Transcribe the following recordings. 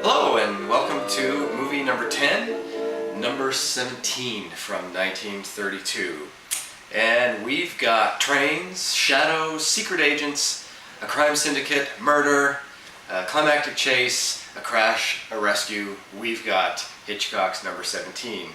Hello and welcome to movie number 10, number 17 from 1932. And we've got trains, shadows, secret agents, a crime syndicate, murder, a climactic chase, a crash, a rescue. We've got Hitchcock's number 17.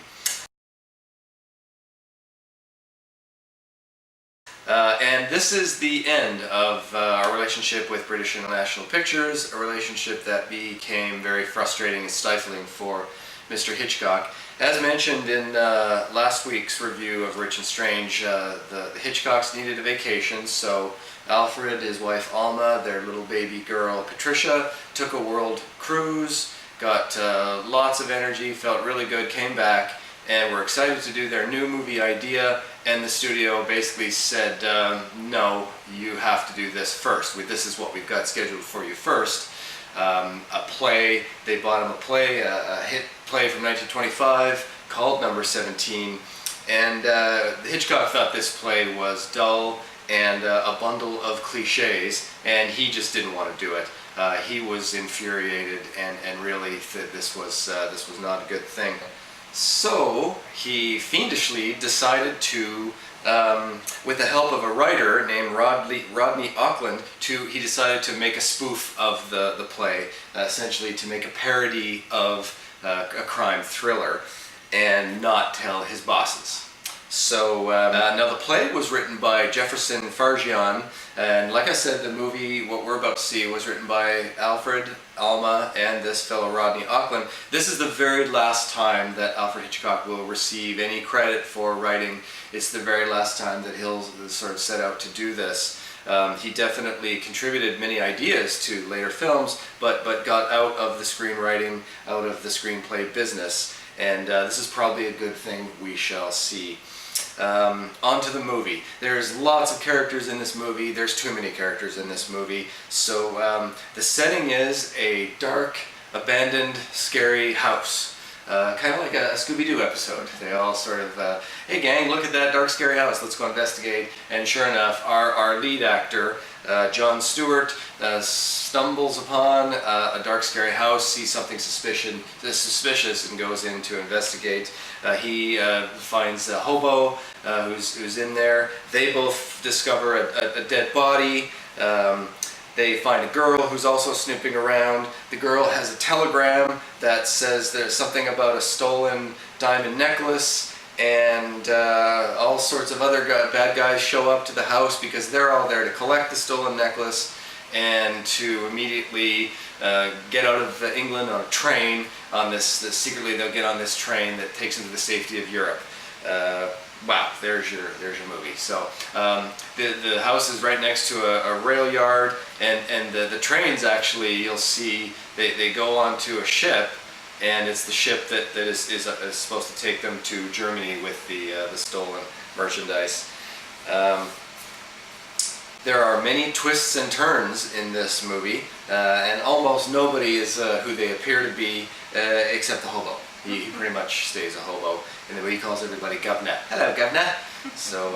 And this is the end of our relationship with British International Pictures, a relationship that became very frustrating and stifling for Mr. Hitchcock. As mentioned in last week's review of Rich and Strange, the Hitchcocks needed a vacation, so Alfred, his wife Alma, their little baby girl Patricia, took a world cruise, got lots of energy, felt really good, came back, and were excited to do their new movie idea, and the studio basically said, no, you have to do this first. This is what we've got scheduled for you first. A play, they bought him a play, a hit play from 1925 called Number 17, and Hitchcock thought this play was dull and a bundle of cliches, and he just didn't want to do it. He was infuriated and really this was not a good thing. So he fiendishly decided to, with the help of a writer named Rodney Auckland, he decided to make a spoof of the play, essentially to make a parody of a crime thriller and not tell his bosses. So now the play was written by Jefferson Farjeon, and like I said, the movie, what we're about to see, was written by Alfred, Alma, and this fellow Rodney Auckland. This is the very last time that Alfred Hitchcock will receive any credit for writing. It's the very last time that he'll sort of set out to do this. He definitely contributed many ideas to later films, but got out of the screenwriting, out of the screenplay business, and this is probably a good thing. We shall see. On to the movie. There's lots of characters in this movie. There's too many characters in this movie. So the setting is a dark, abandoned, scary house. Kind of like a Scooby-Doo episode. They all sort of, hey gang, look at that dark, scary house, let's go investigate. And sure enough, our lead actor, Jon Stewart, stumbles upon a dark, scary house, sees something suspicious, and goes in to investigate. He finds a hobo who's in there. They both discover a dead body. They find a girl who's also snooping around. The girl has a telegram that says there's something about a stolen diamond necklace, and all sorts of other bad guys show up to the house because they're all there to collect the stolen necklace and to immediately get out of England on a train on secretly they'll get on this train that takes them to the safety of Europe. Wow, there's your movie. So the house is right next to a rail yard, and the trains, actually, you'll see they go onto a ship, and it's the ship that is supposed to take them to Germany with the stolen merchandise. There are many twists and turns in this movie, and almost nobody is who they appear to be, except the hobo. He pretty much stays a hobo, and the way he calls everybody Governor. Hello, Governor. So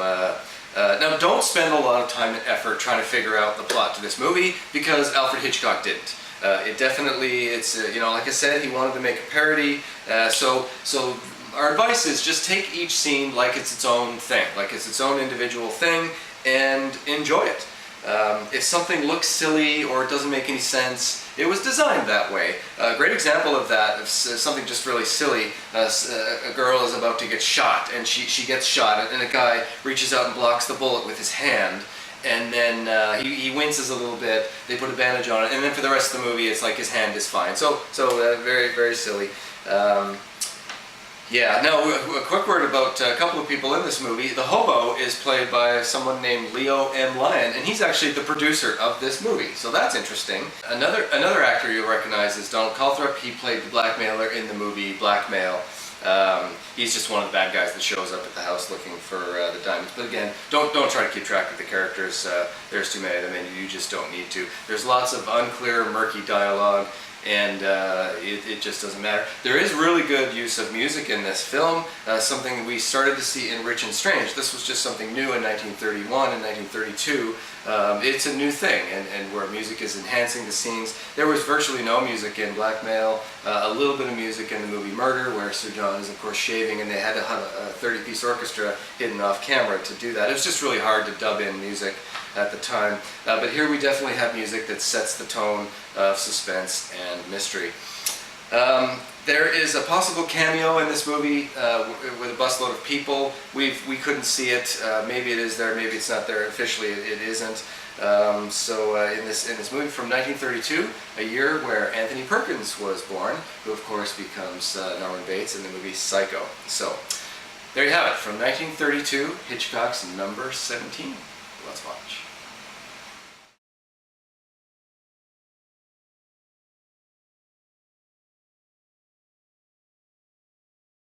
now, don't spend a lot of time and effort trying to figure out the plot to this movie, because Alfred Hitchcock didn't. It definitely, like I said, he wanted to make a parody. So our advice is just take each scene like it's its own thing, like it's its own individual thing, and enjoy it. If something looks silly or it doesn't make any sense, it was designed that way. A great example of that, if something just really silly, a girl is about to get shot, and she gets shot, and a guy reaches out and blocks the bullet with his hand, and then he winces a little bit, they put a bandage on it, and then for the rest of the movie it's like his hand is fine. So very, very silly. Yeah, now a quick word about a couple of people in this movie. The hobo is played by someone named Leo M. Lyon, and he's actually the producer of this movie, so that's interesting. Another actor you'll recognize is Donald Calthrop. He played the blackmailer in the movie Blackmail. He's just one of the bad guys that shows up at the house looking for the diamonds. But again, don't try to keep track of the characters. There's too many of them, and you just don't need to. There's lots of unclear, murky dialogue, and it just doesn't matter. There is really good use of music in this film, something we started to see in Rich and Strange. This was just something new in 1931 and 1932. It's a new thing, and where music is enhancing the scenes. There was virtually no music in Blackmail, a little bit of music in the movie Murder, where Sir John is of course shaving, and they had to have a 30-piece orchestra hidden off camera to do that. It was just really hard to dub in music at the time, but here we definitely have music that sets the tone of suspense and mystery. There is a possible cameo in this movie with a busload of people. We couldn't see it. Maybe it is there, maybe it's not there. Officially, it isn't. In this movie from 1932, a year where Anthony Perkins was born, who of course becomes Norman Bates in the movie Psycho. So there you have it, from 1932, Hitchcock's Number 17. Let's watch.